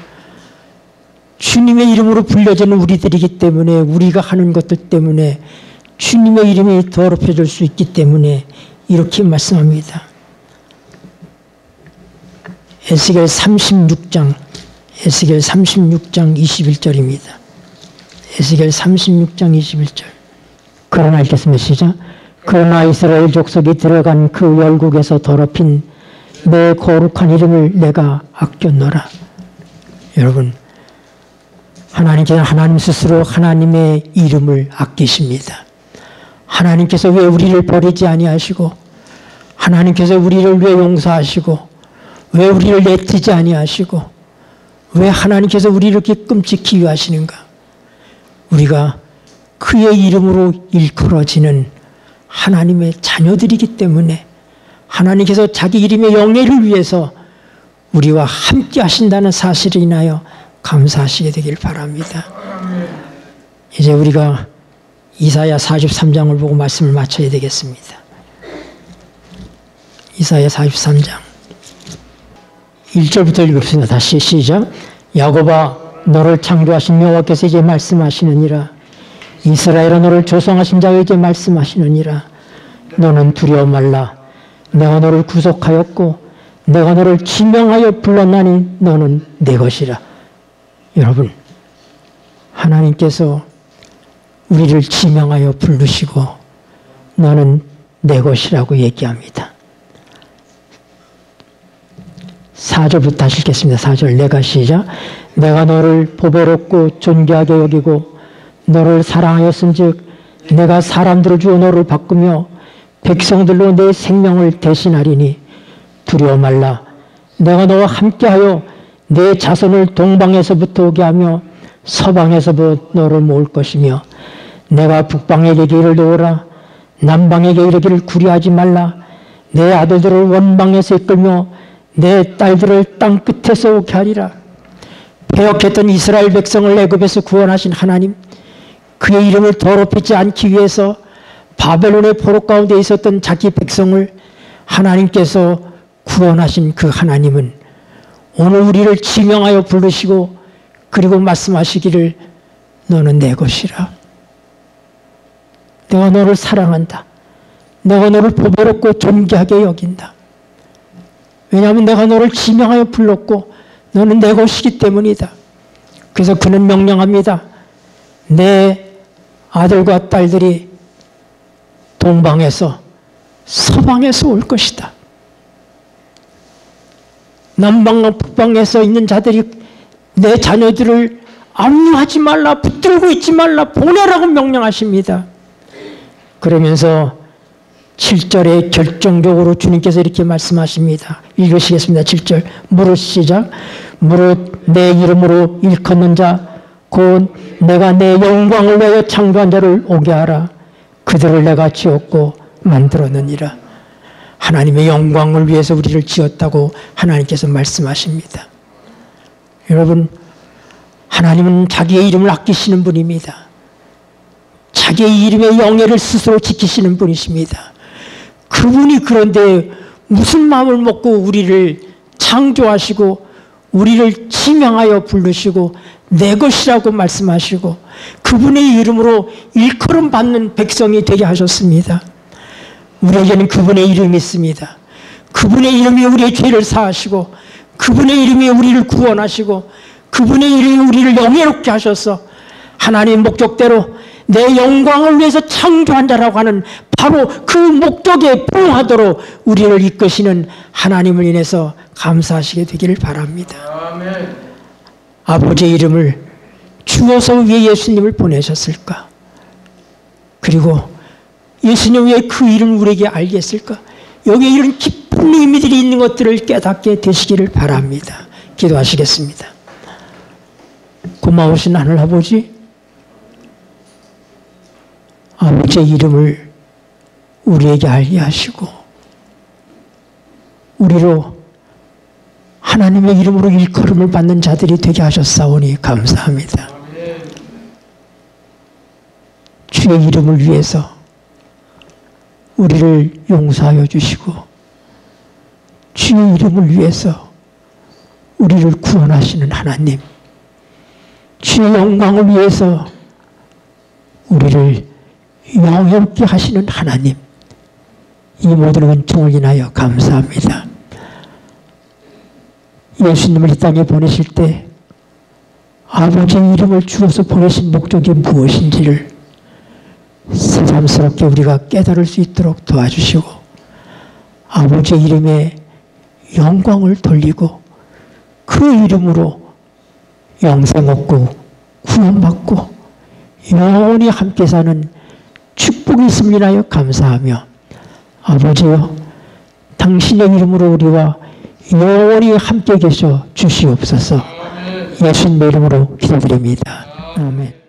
주님의 이름으로 불려지는 우리들이기 때문에 우리가 하는 것들 때문에 주님의 이름이 더럽혀질 수 있기 때문에 이렇게 말씀합니다. 에스겔 36장 21절입니다. 에스겔 36장 21절. 그러나 읽겠습니다. 시작. 그러나 이스라엘 족속이 들어간 그 열국에서 더럽힌 내 거룩한 이름을 내가 아꼈노라. 여러분, 하나님께서 하나님 스스로 하나님의 이름을 아끼십니다. 하나님께서 왜 우리를 버리지 아니하시고 하나님께서 우리를 왜 용서하시고 왜 우리를 내치지 아니하시고 왜 하나님께서 우리를 이렇게 끔찍히 위하시는가? 우리가 그의 이름으로 일컬어지는 하나님의 자녀들이기 때문에 하나님께서 자기 이름의 영예를 위해서 우리와 함께 하신다는 사실을 인하여 감사하시게 되길 바랍니다. 이제 우리가 이사야 43장을 보고 말씀을 마쳐야 되겠습니다. 이사야 43장 1절부터 읽읍시다. 다시 시작. 야곱아 너를 창조하신 여호와께서 이제 말씀하시느니라. 이스라엘아 너를 조성하신 자가 이제 말씀하시느니라. 너는 두려워 말라. 내가 너를 구속하였고 내가 너를 지명하여 불렀나니 너는 내 것이라. 여러분, 하나님께서 우리를 지명하여 부르시고 너는 내 것이라고 얘기합니다. 4절부터 다시 읽겠습니다. 4절. 내가 시작. 내가 너를 보배롭고 존귀하게 여기고 너를 사랑하였은즉 내가 사람들을 주어 너를 바꾸며 백성들로 내 생명을 대신하리니 두려워 말라. 내가 너와 함께하여 내 자손을 동방에서부터 오게 하며 서방에서부터 너를 모을 것이며 내가 북방에게 이르기를 놓으라. 남방에게 이르기를 구려하지 말라. 내 아들들을 원방에서 이끌며 내 딸들을 땅 끝에서 오게 하리라. 패역했던 이스라엘 백성을 애굽에서 구원하신 하나님, 그의 이름을 더럽히지 않기 위해서 바벨론의 포로 가운데 있었던 자기 백성을 하나님께서 구원하신 그 하나님은 오늘 우리를 지명하여 부르시고 그리고 말씀하시기를 너는 내 것이라. 내가 너를 사랑한다. 내가 너를 보배롭고 존귀하게 여긴다. 왜냐하면 내가 너를 지명하여 불렀고 너는 내 것이기 때문이다. 그래서 그는 명령합니다. 내 아들과 딸들이 동방에서 서방에서 올 것이다. 남방과 북방에서 있는 자들이 내 자녀들을 압류하지 말라, 붙들고 있지 말라, 보내라고 명령하십니다. 그러면서 7절에 결정적으로 주님께서 이렇게 말씀하십니다. 읽으시겠습니다. 7절. 무릇 시작. 무릇 내 이름으로 일컫는 자 곧 내가 내 영광을 위하여 창조한 자를 오게 하라. 그들을 내가 지었고 만들었느니라. 하나님의 영광을 위해서 우리를 지었다고 하나님께서 말씀하십니다. 여러분, 하나님은 자기의 이름을 아끼시는 분입니다. 자기의 이름의 영예를 스스로 지키시는 분이십니다. 그분이 그런데 무슨 마음을 먹고 우리를 창조하시고 우리를 지명하여 부르시고 내 것이라고 말씀하시고 그분의 이름으로 일컬음 받는 백성이 되게 하셨습니다. 우리에게는 그분의 이름이 있습니다. 그분의 이름이 우리의 죄를 사하시고 그분의 이름이 우리를 구원하시고 그분의 이름이 우리를 영예롭게 하셔서 하나님 목적대로 내 영광을 위해서 창조한 자라고 하는 바로 그 목적에 부응하도록 우리를 이끄시는 하나님을 인해서 감사하시게 되기를 바랍니다. 아멘. 아버지의 이름을 주어서 왜 예수님을 보내셨을까? 그리고 예수님 왜 그 이름을 우리에게 알게 했을까? 여기에 이런 깊은 의미들이 있는 것들을 깨닫게 되시기를 바랍니다. 기도하시겠습니다. 고마우신 하늘 아버지, 아버지의 이름을 우리에게 알게 하시고 우리로 하나님의 이름으로 일컬음을 받는 자들이 되게 하셨사오니 감사합니다. 주의 이름을 위해서 우리를 용서하여 주시고 주의 이름을 위해서 우리를 구원하시는 하나님, 주의 영광을 위해서 우리를 영예롭게 하시는 하나님, 이 모든 은총을 인하여 감사합니다. 예수님을 이 땅에 보내실 때 아버지의 이름을 주어서 보내신 목적이 무엇인지를 새삼스럽게 우리가 깨달을 수 있도록 도와주시고 아버지의 이름에 영광을 돌리고 그 이름으로 영생 얻고 구원받고 영원히 함께 사는 축복이 있음을 인하여 감사하며 아버지여 당신의 이름으로 우리와 영원히 함께 계셔 주시옵소서. 예수님의 이름으로 기도드립니다. 아멘.